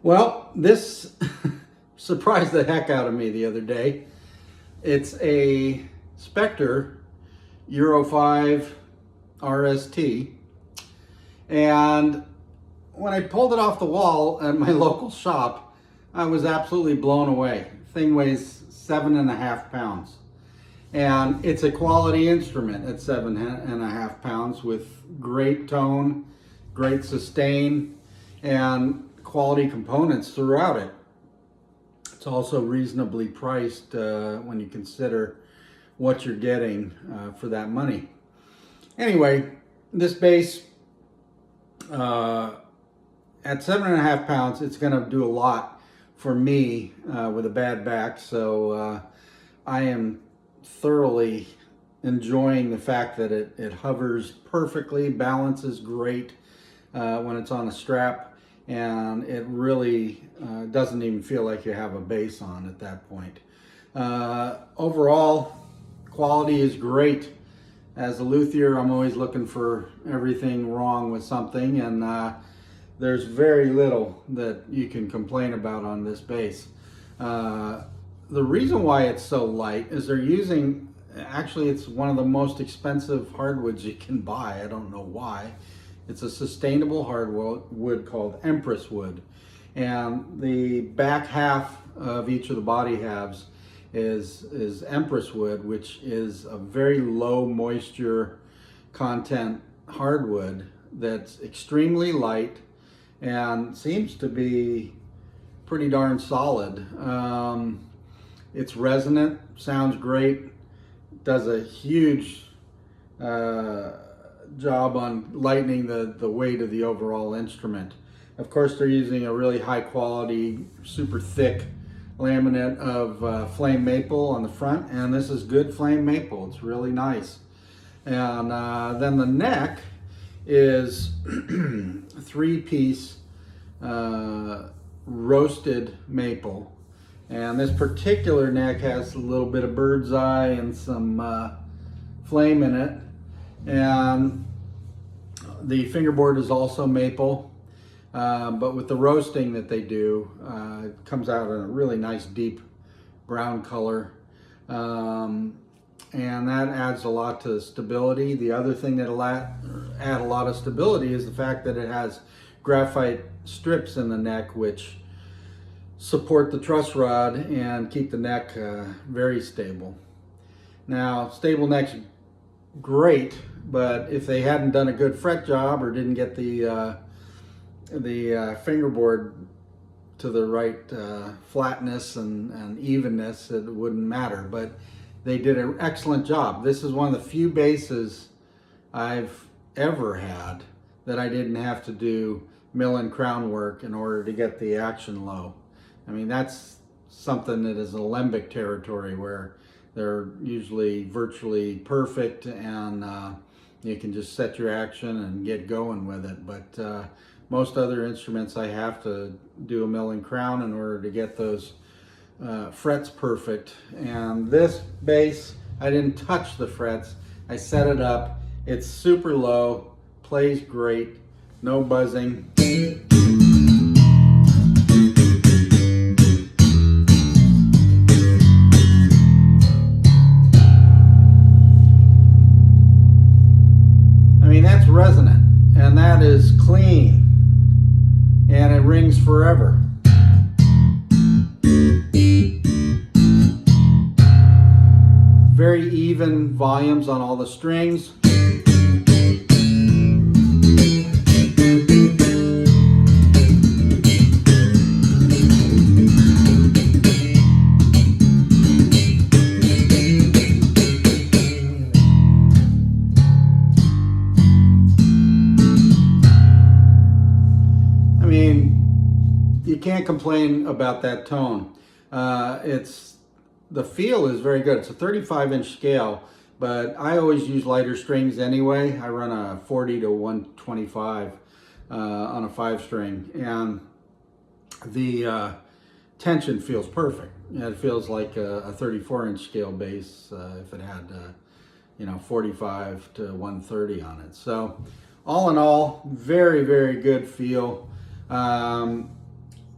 Well, this surprised the heck out of me the other day. It's a Spector Euro 5 RST. And when I pulled it off the wall at my local shop, I was absolutely blown away. The thing weighs 7.5 pounds. And it's a quality instrument at 7.5 pounds with great tone, great sustain, and quality components throughout it. It's also reasonably priced when you consider what you're getting for that money. Anyway, this bass at 7.5 pounds, it's going to do a lot for me with a bad back. So I am thoroughly enjoying the fact that it hovers perfectly, balances great when it's on a strap, and it really doesn't even feel like you have a bass on at that point. Overall, quality is great. As a luthier, I'm always looking for everything wrong with something, and there's very little that you can complain about on this bass. The reason why it's so light is they're using, actually it's one of the most expensive hardwoods you can buy. I don't know why. It's a sustainable hardwood called Empress wood. And the back half of each of the body halves is Empress wood, which is a very low moisture content hardwood that's extremely light and seems to be pretty darn solid. It's resonant, sounds great, does a huge job on lightening the weight of the overall instrument. Of course, they're using a really high quality, super thick laminate of flame maple on the front, and this is good flame maple. It's really nice. And then the neck is 3-piece roasted maple. And this particular neck has a little bit of bird's eye and some flame in it. And the fingerboard is also maple, but with the roasting that they do, it comes out in a really nice deep brown color. And that adds a lot to stability. The other thing that'll add a lot of stability is the fact that it has graphite strips in the neck, which support the truss rod and keep the neck very stable. Now, stable neck's great, but if they hadn't done a good fret job or didn't get the fingerboard to the right flatness and evenness, it wouldn't matter. But they did an excellent job. This is one of the few basses I've ever had that I didn't have to do mill and crown work in order to get the action low. I mean, that's something that is alembic territory where they're usually virtually perfect, and you can just set your action and get going with it. But most other instruments, I have to do a mill and crown in order to get those frets perfect. And this bass, I didn't touch the frets. I set it up. It's super low, plays great, no buzzing. That's resonant, and that is clean, and it rings forever. Very even volumes on all the strings. You can't complain about that tone. The feel is very good. It's a 35-inch scale, but I always use lighter strings anyway. I run a 40 to 125 on a 5-string, and the tension feels perfect. It feels like a 34-inch scale bass if it had 45 to 130 on it. So all in all, very, very good feel.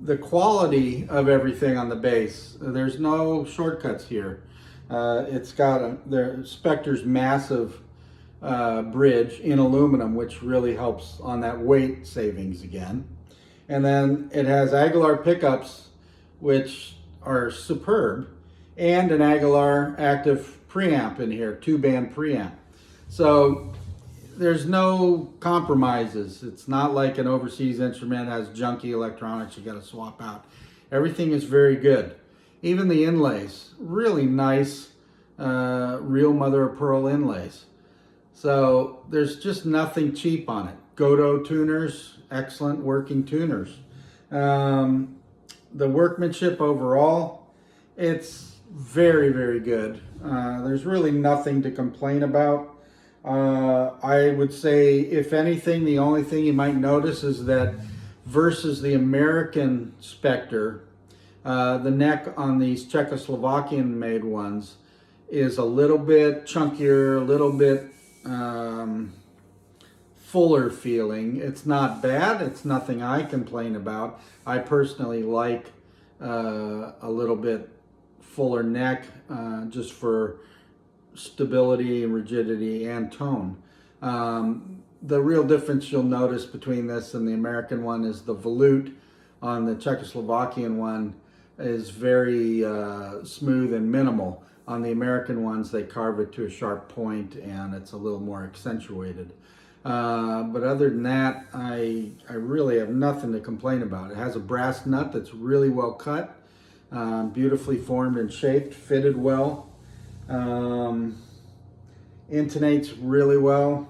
the quality of everything on the bass, there's no shortcuts here. It's got the Spector's massive bridge in aluminum, which really helps on that weight savings again. And then it has Aguilar pickups, which are superb, and an Aguilar active preamp in here, 2-band preamp. So there's no compromises. It's not like an overseas instrument has junky electronics you got to swap out. Everything is very good. Even the inlays, really nice, real mother of pearl inlays. So there's just nothing cheap on it. Godot tuners, excellent working tuners. The workmanship overall, it's very, very good. There's really nothing to complain about. I would say, if anything, the only thing you might notice is that versus the American Spector, the neck on these Czechoslovakian-made ones is a little bit chunkier, a little bit fuller feeling. It's not bad. It's nothing I complain about. I personally like a little bit fuller neck just for stability and rigidity and tone. The real difference you'll notice between this and the American one is the volute on the Czechoslovakian one is very smooth and minimal. On the American ones, they carve it to a sharp point and it's a little more accentuated. But other than that, I really have nothing to complain about. It has a brass nut that's really well cut, beautifully formed and shaped, fitted well. Intonates really well.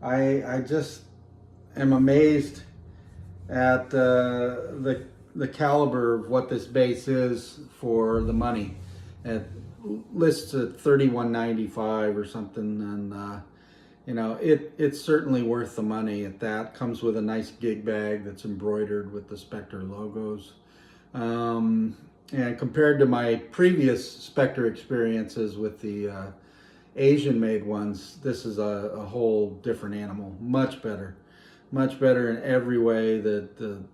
I just am amazed at the caliber of what this bass is for the money. It lists at $31.95 or something, and you know, it's certainly worth the money at that. Comes with a nice gig bag that's embroidered with the Spector logos. And compared to my previous Spector experiences with the Asian made ones, this is a whole different animal. Much better in every way. The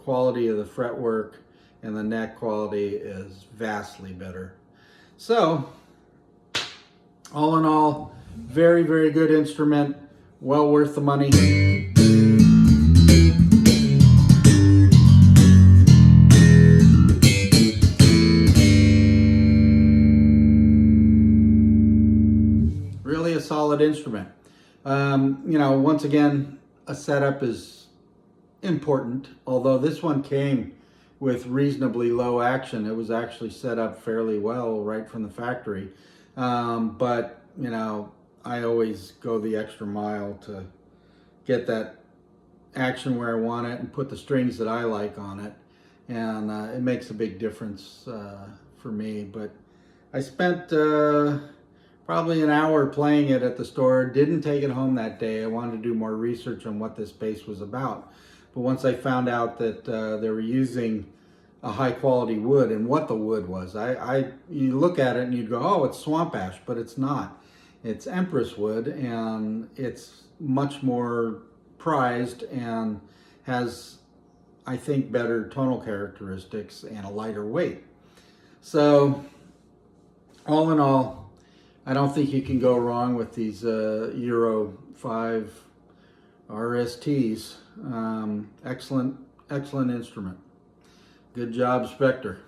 quality of the fretwork and the neck quality is vastly better. So all in all, very, very good instrument, well worth the money. Really a solid instrument. You know, once again, a setup is important, although this one came with reasonably low action. It was actually set up fairly well right from the factory. But, you know, I always go the extra mile to get that action where I want it and put the strings that I like on it. And it makes a big difference for me. But I spent probably an hour playing it at the store. Didn't take it home that day. I wanted to do more research on what this bass was about. But once I found out that they were using a high quality wood and what the wood was, you look at it and you'd go, oh, it's swamp ash, but it's not. It's Empress wood, and it's much more prized and has, I think, better tonal characteristics and a lighter weight. So all in all, I don't think you can go wrong with these Euro 5 RSTs. Excellent instrument. Good job, Spector.